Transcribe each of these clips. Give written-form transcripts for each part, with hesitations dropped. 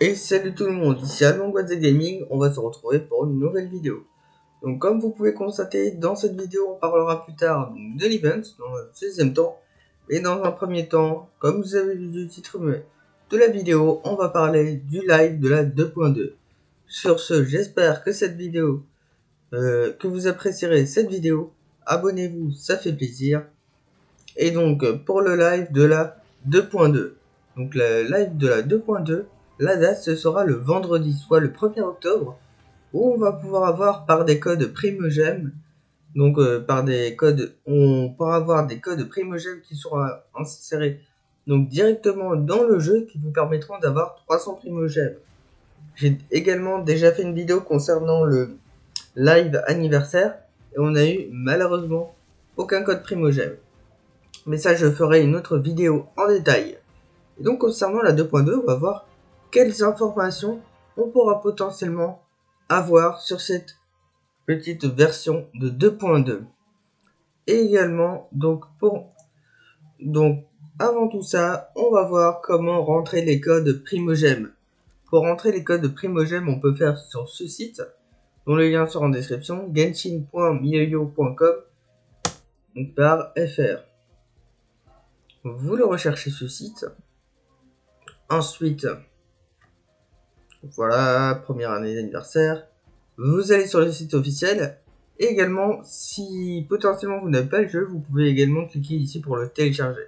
Et salut tout le monde, ici Alonguaze Gaming, on va se retrouver pour une nouvelle vidéo. Donc comme vous pouvez constater, dans cette vidéo on parlera plus tard de l'event, dans le deuxième temps. Et dans un premier temps, comme vous avez vu du titre de la vidéo, on va parler du live de la 2.2. Sur ce, j'espère que cette vidéo, que vous apprécierez cette vidéo. Abonnez-vous, ça fait plaisir. Et donc pour le live de la 2.2, donc le live de la 2.2, la date ce sera le vendredi, soit le 1er octobre, où on va pouvoir avoir par des codes Primogem, donc par des codes, on pourra avoir des codes Primogem qui seront insérés donc directement dans le jeu, qui vous permettront d'avoir 300 Primogem. J'ai également déjà fait une vidéo concernant le live anniversaire et on a eu malheureusement aucun code Primogem. Mais ça, je ferai une autre vidéo en détail. Et donc, concernant la 2.2, on va voir quelles informations on pourra potentiellement avoir sur cette petite version de 2.2. Et également, donc, avant tout ça, on va voir comment rentrer les codes Primogem. Pour rentrer les codes Primogem, on peut faire sur ce site, dont le lien sera en description, genshin.miyoyo.com, /fr. Vous le recherchez ce site. Ensuite, voilà, première année d'anniversaire. Vous allez sur le site officiel. Et également, si potentiellement vous n'avez pas le jeu, vous pouvez également cliquer ici pour le télécharger.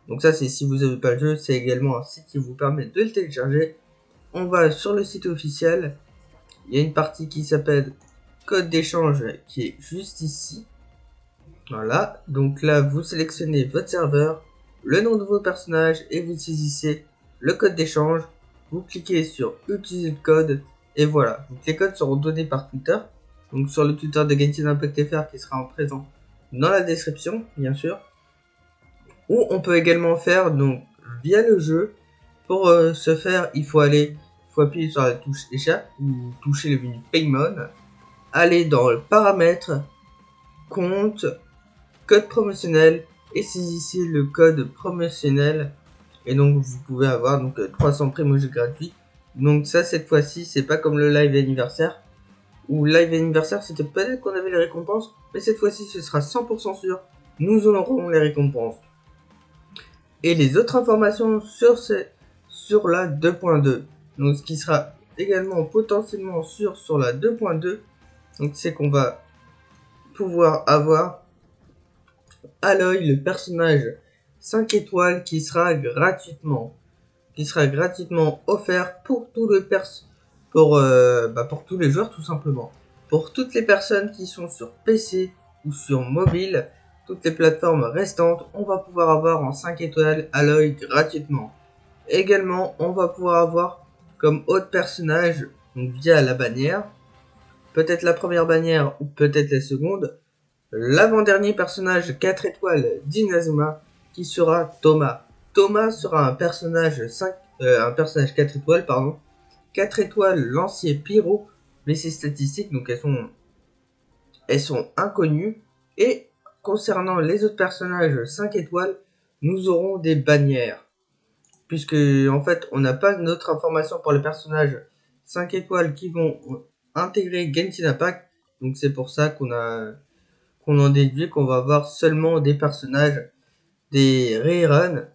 Donc ça, c'est si vous n'avez pas le jeu, c'est également un site qui vous permet de le télécharger. On va sur le site officiel. Il y a une partie qui s'appelle code d'échange qui est juste ici. Voilà, donc là, vous sélectionnez votre serveur, le nom de vos personnages et vous saisissez le code d'échange. Vous cliquez sur utiliser le code et voilà. Donc les codes seront donnés par Twitter, donc sur le Twitter de Genshin Impact FR qui sera en présent dans la description, bien sûr. Ou on peut également faire donc via le jeu. Pour ce faire, il faut appuyer sur la touche échappe ou toucher le menu Paymon, aller dans le paramètre, compte, code promotionnel et saisissez le code promotionnel et donc vous pouvez avoir donc 300 primos gratuits. Donc ça, cette fois-ci, c'est pas comme le live anniversaire ou live anniversaire, c'était peut-être qu'on avait les récompenses, mais cette fois-ci ce sera 100% sûr, nous aurons les récompenses. Et les autres informations sur la 2.2, donc ce qui sera également potentiellement sûr sur la 2.2, donc c'est qu'on va pouvoir avoir Aloy, le personnage 5 étoiles qui sera gratuitement offert pour tout le pour tous les joueurs, tout simplement. Pour toutes les personnes qui sont sur PC ou sur mobile, toutes les plateformes restantes, on va pouvoir avoir en 5 étoiles Aloy gratuitement. Également, on va pouvoir avoir comme autre personnage, donc via la bannière, peut-être la première bannière ou peut-être la seconde, l'avant-dernier personnage 4 étoiles d'Inazuma qui sera Thomas. Thomas sera un personnage 4 étoiles, pardon. 4 étoiles lancier pyro, mais ses statistiques, donc elles sont inconnues. Et concernant les autres personnages 5 étoiles, nous aurons des bannières. Puisque en fait, on n'a pas d'autres informations pour les personnages 5 étoiles qui vont intégrer Genshin Impact. Donc c'est pour ça qu'on en déduit qu'on va avoir seulement des personnages, des reruns.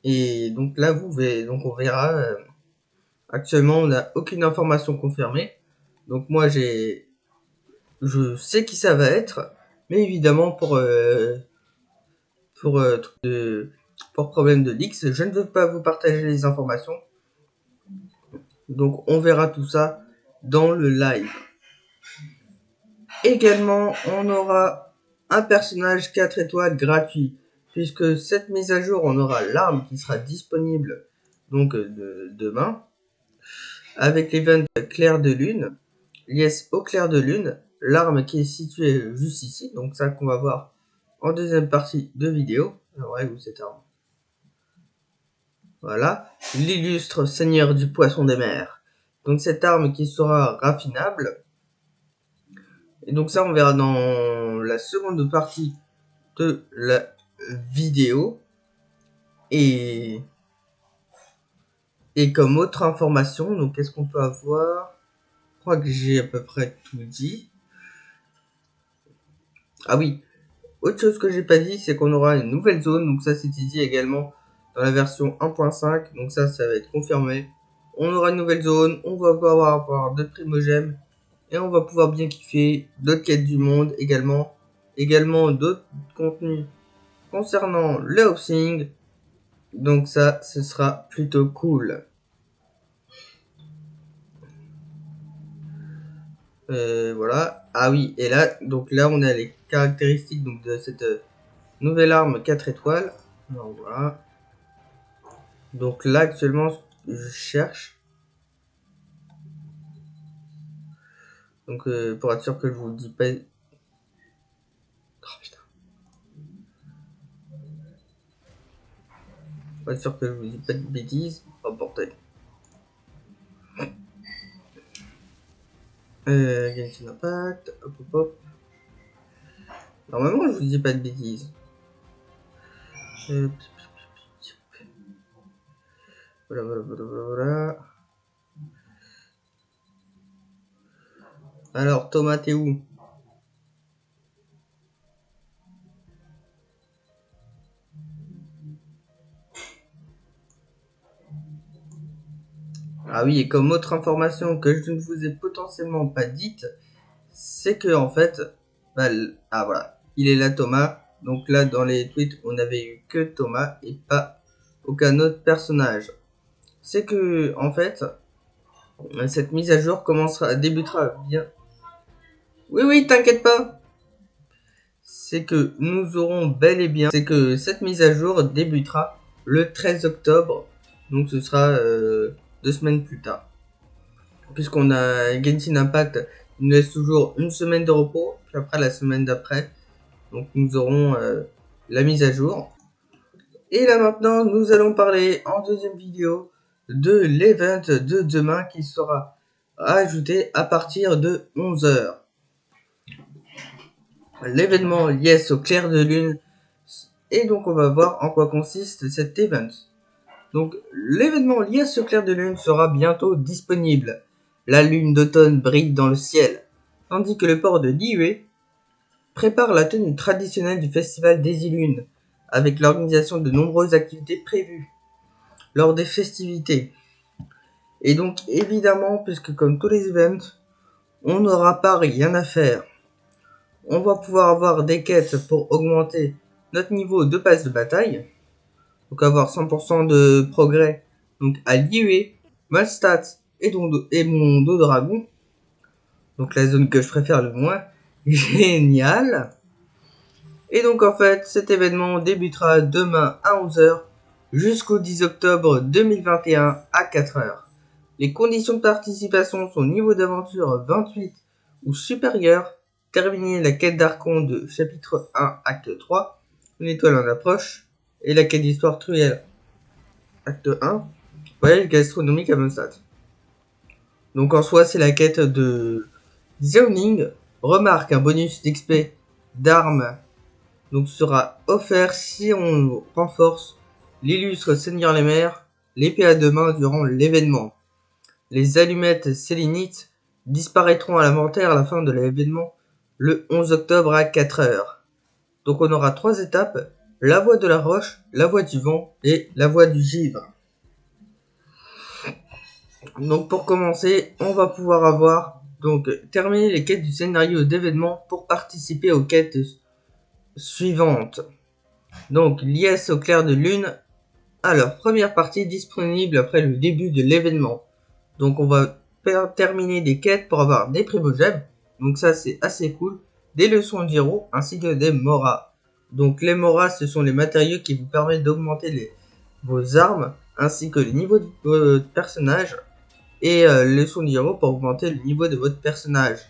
Et donc là, on verra. Actuellement, on n'a aucune information confirmée. Donc moi, je sais qui ça va être, mais évidemment pour problème de leaks, je ne veux pas vous partager les informations. Donc on verra tout ça dans le live. Également, on aura un personnage 4 étoiles gratuit, puisque cette mise à jour, on aura l'arme qui sera disponible donc demain, avec l'event clair de lune, liesse au clair de lune, l'arme qui est située juste ici, donc ça qu'on va voir en deuxième partie de vidéo. Alors, où cette arme? Voilà, l'illustre seigneur du poisson des mers. Donc cette arme qui sera raffinable. Et donc ça, on verra dans la seconde partie de la vidéo. Et Et comme autre information, donc qu'est-ce qu'on peut avoir? Je crois que j'ai à peu près tout dit. Ah oui, autre chose que j'ai pas dit, c'est qu'on aura une nouvelle zone. Donc ça, c'était dit également dans la version 1.5. Donc ça va être confirmé. On aura une nouvelle zone, on va pouvoir avoir d'autres primogèmes. Et on va pouvoir bien kiffer d'autres quêtes du monde également. Également d'autres contenus concernant le housing. Donc ça, ce sera plutôt cool. Voilà. Ah oui, et là, donc là, on a les caractéristiques donc, de cette nouvelle arme 4 étoiles. Alors voilà. Donc là, actuellement, je cherche. Donc pour être sûr que je vous dis pas... Oh putain. Pour être sûr que je vous dis pas de bêtises. Oh bordel. Genshin Impact. Hop hop hop. Normalement, je vous dis pas de bêtises. Voilà. Alors, Thomas, t'es où? Ah oui, et comme autre information que je ne vous ai potentiellement pas dite, c'est que en fait, ah voilà, il est là Thomas. Donc là, dans les tweets, on avait eu que Thomas et pas aucun autre personnage. C'est que en fait, cette mise à jour débutera bien. Oui, t'inquiète pas. C'est que nous aurons bel et bien. C'est que cette mise à jour débutera le 13 octobre. Donc ce sera 2 semaines plus tard. Puisqu'on a Genshin Impact, il nous laisse toujours une semaine de repos. Puis après la semaine d'après. Donc nous aurons la mise à jour. Et là maintenant, nous allons parler en deuxième vidéo de l'event de demain qui sera ajouté à partir de 11h. L'événement Lies au clair de lune. Et donc on va voir en quoi consiste cet event. Donc l'événement Lies au clair de lune sera bientôt disponible. La lune d'automne brille dans le ciel, tandis que le port de Liyue prépare la tenue traditionnelle du festival des Lunes, avec l'organisation de nombreuses activités prévues lors des festivités. Et donc évidemment, puisque comme tous les events, on n'aura pas rien à faire. On va pouvoir avoir des quêtes pour augmenter notre niveau de passe de bataille. Donc avoir 100% de progrès. Donc à Liyue, Malstat et mon dos dragon. Donc la zone que je préfère le moins. Génial. Et donc en fait, cet événement débutera demain à 11h jusqu'au 10 octobre 2021 à 4h. Les conditions de participation sont niveau d'aventure 28 ou supérieur. Terminer la quête d'Archon de chapitre 1 acte 3, une étoile en approche, et la quête d'histoire truelle acte 1, voyage gastronomique à Mondstadt. Donc en soi, c'est la quête de Xiaoning. Remarque, un bonus d'XP d'armes donc sera offert si on renforce l'illustre Seigneur les Mers, l'épée à deux mains durant l'événement. Les allumettes sélénites disparaîtront à l'inventaire à la fin de l'événement le 11 octobre à 4h. Donc on aura 3 étapes, la voie de la roche, la voie du vent et la voie du givre. Donc pour commencer, on va pouvoir avoir donc terminer les quêtes du scénario d'événement pour participer aux quêtes suivantes. Donc Lies au clair de lune. Alors première partie disponible après le début de l'événement. Donc on va terminer des quêtes pour avoir des primogèmes. Donc ça c'est assez cool. Des leçons de Giro ainsi que des moras. Donc les moras ce sont les matériaux qui vous permettent d'augmenter vos armes ainsi que le niveau de votre personnage. Et les leçons de Giro pour augmenter le niveau de votre personnage.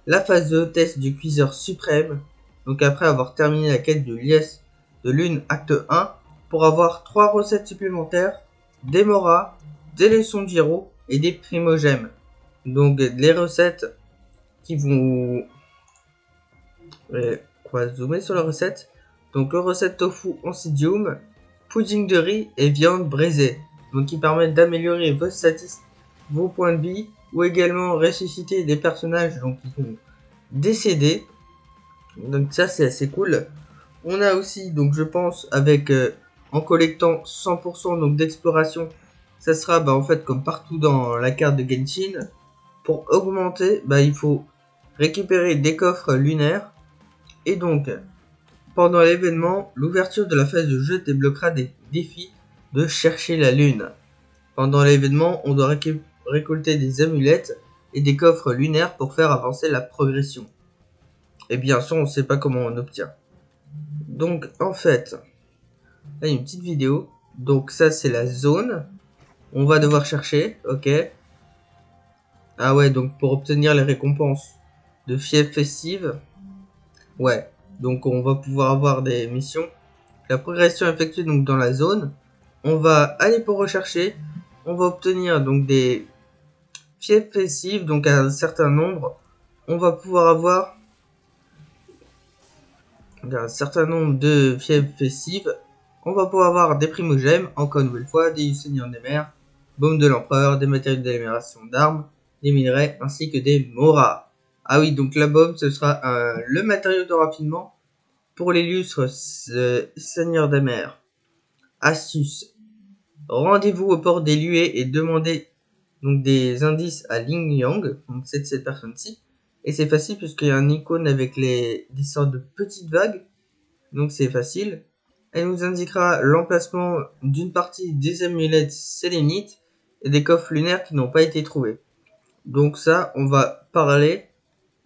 La phase 2 test du cuiseur suprême. Donc après avoir terminé la quête de Lies de lune acte 1 pour avoir 3 recettes supplémentaires, des moras, des leçons de Giro et des primogèmes. Donc les recettes qui vont... on va zoomer sur les recettes. Donc recette tofu oncidium, pudding de riz et viande braisée. donc qui permettent d'améliorer vos statistiques, vos points de vie, ou également ressusciter des personnages donc qui sont décédés. Donc ça c'est assez cool. On a aussi donc je pense avec en collectant 100% donc d'exploration, ça sera en fait comme partout dans la carte de Genshin. Pour augmenter, il faut récupérer des coffres lunaires. Et donc, pendant l'événement, l'ouverture de la phase de jeu débloquera des défis de chercher la lune. Pendant l'événement, on doit récolter des amulettes et des coffres lunaires pour faire avancer la progression. Et bien sûr, on ne sait pas comment on obtient. Donc, en fait, là, il y a une petite vidéo. Donc, ça, c'est la zone. On va devoir chercher, ok. Ah ouais, donc pour obtenir les récompenses de fièvre festive, ouais, donc on va pouvoir avoir des missions. La progression effectuée donc dans la zone, on va aller pour rechercher, on va obtenir donc des fièvres festives, donc à un certain nombre, on va pouvoir avoir un certain nombre de fièvres festives, on va pouvoir avoir des primogèmes, encore une nouvelle fois, des seigneurs des mers, baume de l'empereur, des matériaux d'amélioration d'armes, des minerais ainsi que des moras. Ah oui, donc la baume ce sera le matériau de raffinement pour les lustres seigneurs des mers. Astuce. Rendez-vous au port des Lués et demandez donc des indices à Ling Yang, donc c'est cette personne-ci. Et c'est facile puisqu'il y a un icône avec des sortes de petites vagues. Donc c'est facile. Elle nous indiquera l'emplacement d'une partie des amulettes sélénites et des coffres lunaires qui n'ont pas été trouvés. Donc ça, on va parler.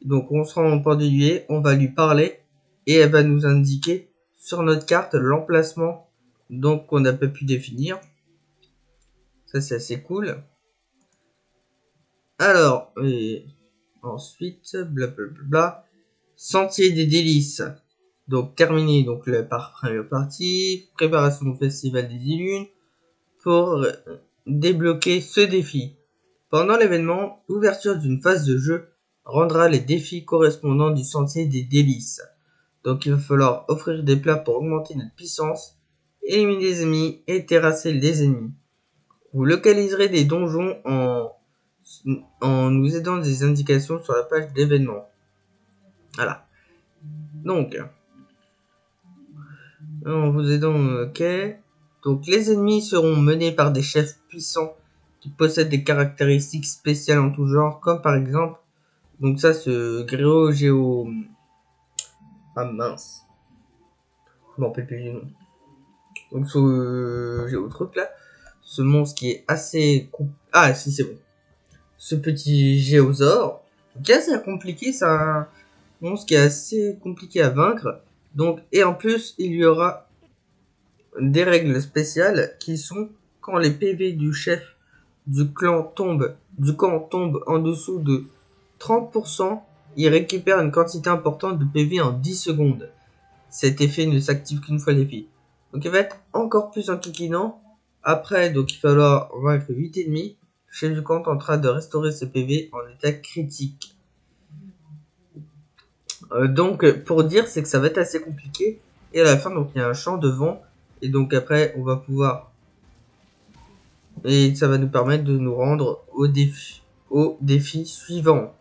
Donc on se rend au port du Lué, on va lui parler et elle va nous indiquer sur notre carte l'emplacement donc qu'on n'a pas pu définir. Ça c'est assez cool. Alors, et ensuite, blablabla, Sentier des délices. Donc terminé donc la première partie, préparation au festival des 10 lunes pour débloquer ce défi. Pendant l'événement, l'ouverture d'une phase de jeu rendra les défis correspondants du sentier des délices. Donc il va falloir offrir des plats pour augmenter notre puissance, éliminer des ennemis et terrasser les ennemis. Vous localiserez des donjons en nous aidant des indications sur la page d'événements. Voilà. Donc, en vous aidant, ok. Donc les ennemis seront menés par des chefs puissants qui possèdent des caractéristiques spéciales en tout genre, comme par exemple, donc ça, ce Gréo Géo... Ah mince. Je m'en rappelle plus du nom. Donc ce Géo truc là, ce monstre qui est assez... Ah si, c'est bon. Ce petit Géosaure, qui est assez compliqué, c'est un monstre qui est assez compliqué à vaincre. Donc, et en plus, il y aura des règles spéciales qui sont quand les PV du chef du camp tombe en dessous de 30%, il récupère une quantité importante de PV en 10 secondes. Cet effet ne s'active qu'une fois les filles. Donc il va être encore plus enquiquinant. Après, donc il va falloir vaincre 8 ennemis. Le chef du camp tentera de restaurer ses PV en état critique. Donc pour dire, c'est que ça va être assez compliqué. Et à la fin, donc il y a un champ de vent. Et donc après, on va pouvoir... Et ça va nous permettre de nous rendre au défi suivant.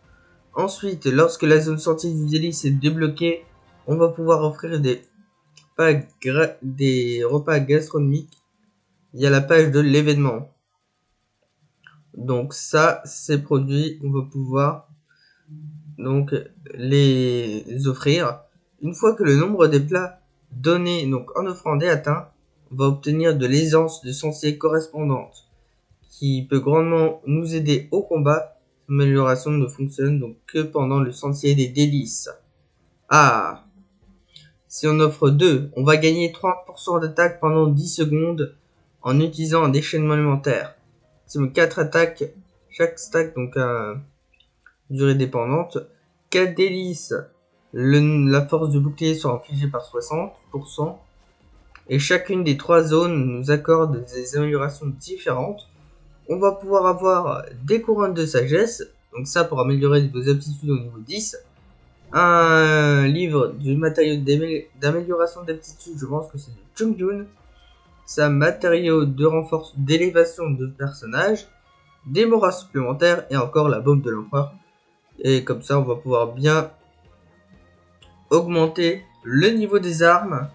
Ensuite, lorsque la zone sortie du délice est débloquée, on va pouvoir offrir des repas gastronomiques. Il y a la page de l'événement. Donc ça, ces produits, on va pouvoir donc les offrir. Une fois que le nombre des plats donnés donc en offrande est atteint, on va obtenir de l'aisance de sensée correspondante qui peut grandement nous aider au combat. L'amélioration ne fonctionne donc que pendant le sentier des délices. Ah, si on offre 2, on va gagner 30% d'attaque pendant 10 secondes en utilisant un déchaînement alimentaire. Si on 4 attaques, chaque stack donc a durée dépendante. 4 délices, la force de bouclier sera infligée par 60%. Et chacune des 3 zones nous accorde des améliorations différentes. On va pouvoir avoir des couronnes de sagesse, donc ça pour améliorer vos aptitudes au niveau 10. Un livre du matériau d'amélioration d'aptitude, je pense que c'est de Chung Jun. ça matériaux de renforcement d'élévation de personnages, des morales supplémentaires et encore la bombe de l'empereur. Et comme ça on va pouvoir bien augmenter le niveau des armes.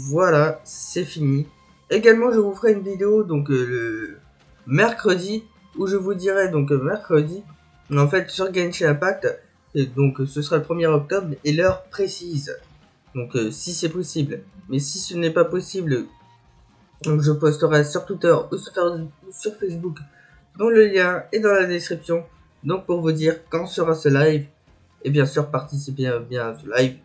Voilà, c'est fini. Également je vous ferai une vidéo donc le mercredi où je vous dirai donc mercredi en fait sur Genshin Impact, et donc ce sera le 1er octobre et l'heure précise. Donc si c'est possible, mais si ce n'est pas possible, donc je posterai sur Twitter ou sur Facebook, dont le lien est dans la description. Donc pour vous dire quand sera ce live, et bien sûr participer bien à ce live.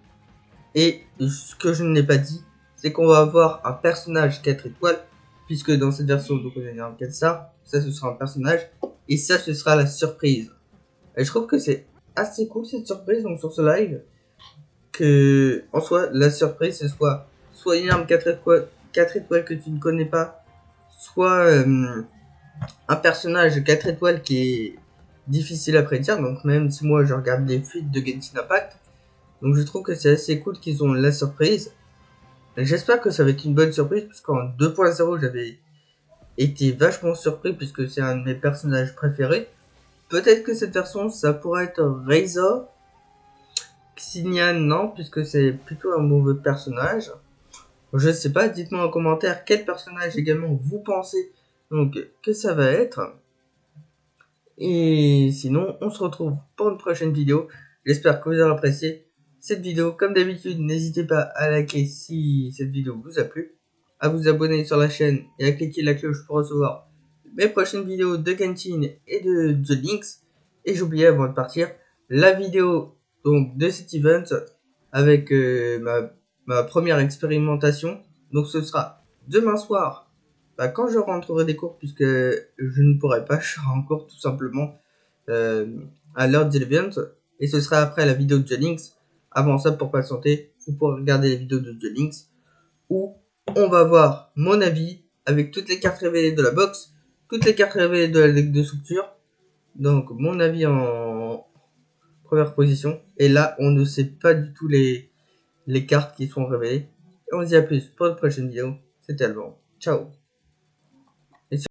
Et ce que je n'ai pas dit, c'est qu'on va avoir un personnage 4 étoiles, puisque dans cette version, donc on est en 4 stars, ça ce sera un personnage, et ça ce sera la surprise. Et je trouve que c'est assez cool cette surprise, donc sur ce live, que en soi la surprise ce soit une arme 4 étoiles que tu ne connais pas, soit un personnage 4 étoiles qui est difficile à prédire. Donc même si moi je regarde les fuites de Genshin Impact, donc je trouve que c'est assez cool qu'ils ont la surprise. J'espère que ça va être une bonne surprise, puisqu'en 2.0 j'avais été vachement surpris puisque c'est un de mes personnages préférés. Peut-être que cette version ça pourrait être Razor. Xinian non, puisque c'est plutôt un mauvais personnage. Je sais pas, dites-moi en commentaire quel personnage également vous pensez donc que ça va être. Et sinon, on se retrouve pour une prochaine vidéo. J'espère que vous aurez apprécié cette vidéo. Comme d'habitude, n'hésitez pas à liker si cette vidéo vous a plu, à vous abonner sur la chaîne et à cliquer la cloche pour recevoir mes prochaines vidéos de Genshin et de The Links. Et j'oubliais avant de partir la vidéo donc de cet event avec ma première expérimentation. Donc ce sera demain soir, quand je rentrerai des cours, puisque je ne pourrai pas, je serai en cours tout simplement à l'heure de l'event, et ce sera après la vidéo de The Links. Avant ça, pour patienter, vous pourrez regarder la vidéo de The Links où on va voir mon avis avec toutes les cartes révélées de la box, toutes les cartes révélées de la deck de structure, donc mon avis en première position. Et là, on ne sait pas du tout les cartes qui sont révélées. Et on se dit à plus pour une prochaine vidéo. C'était Alban. Ciao.